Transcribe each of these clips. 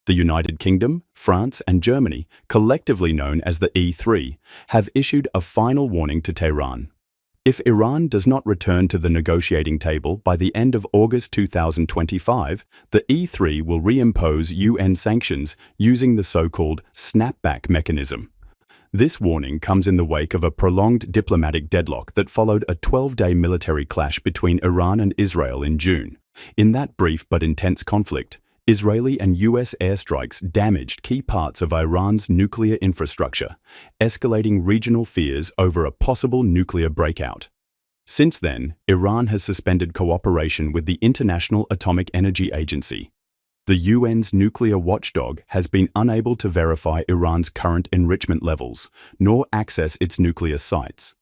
The United Kingdom, France, and Germany, collectively known as the E3, have issued a final warning to Tehran. If Iran does not return to the negotiating table by the end of August 2025, the E3 will reimpose UN sanctions using the so-called snapback mechanism. This warning comes in the wake of a prolonged diplomatic deadlock that followed a 12-day military clash between Iran and Israel in June. In that brief but intense conflict, Israeli and US airstrikes damaged key parts of Iran's nuclear infrastructure, escalating regional fears over a possible nuclear breakout. Since then, Iran has suspended cooperation with the International Atomic Energy Agency. The UN's nuclear watchdog has been unable to verify Iran's current enrichment levels, nor access its nuclear sites.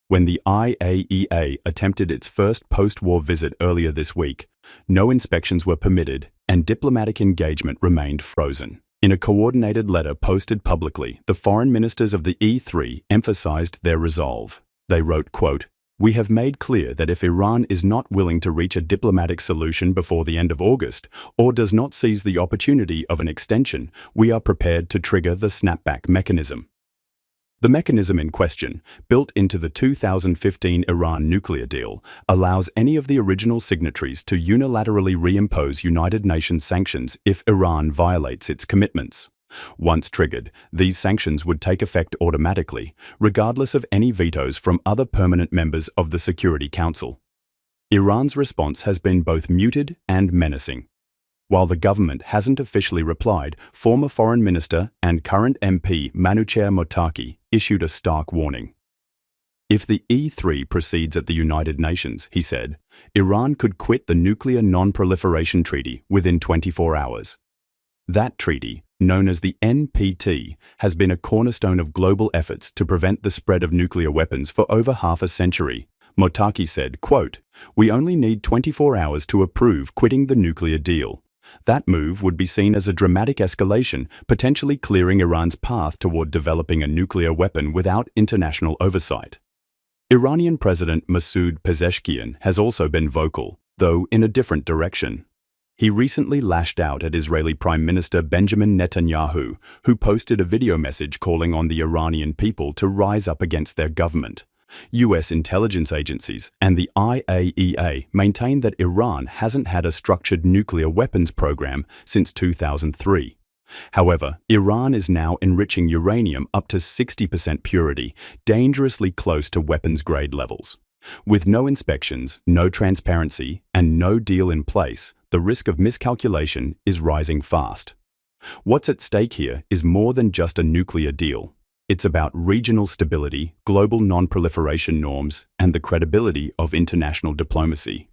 When the IAEA attempted its first post-war visit earlier this week, no inspections were permitted and diplomatic engagement remained frozen. In a coordinated letter posted publicly, the foreign ministers of the E3 emphasized their resolve. They wrote, quote, "We have made clear that if Iran is not willing to reach a diplomatic solution before the end of August, or does not seize the opportunity of an extension, we are prepared to trigger the snapback mechanism." The mechanism in question, built into the 2015 Iran nuclear deal, allows any of the original signatories to unilaterally reimpose United Nations sanctions if Iran violates its commitments. Once triggered, these sanctions would take effect automatically, regardless of any vetoes from other permanent members of the Security Council. Iran's response has been both muted and menacing. While the government hasn't officially replied, former Foreign Minister and current MP Manucher Mottaki issued a stark warning. If the E3 proceeds at the United Nations, he said, Iran could quit the Nuclear Non-Proliferation Treaty within 24 hours. That treaty, known as the NPT, has been a cornerstone of global efforts to prevent the spread of nuclear weapons for over half a century. Mottaki said, quote, "We only need 24 hours to approve quitting the nuclear deal. That move would be seen as a dramatic escalation, potentially clearing Iran's path toward developing a nuclear weapon without international oversight." Iranian President Masoud Pezeshkian has also been vocal, though in a different direction. He recently lashed out at Israeli Prime Minister Benjamin Netanyahu, who posted a video message calling on the Iranian people to rise up against their government. US intelligence agencies and the IAEA maintain that Iran hasn't had a structured nuclear weapons program since 2003. However, Iran is now enriching uranium up to 60% purity, dangerously close to weapons-grade levels. With no inspections, no transparency, and no deal in place, the risk of miscalculation is rising fast. What's at stake here is more than just a nuclear deal. It's about regional stability, global non-proliferation norms, and the credibility of international diplomacy.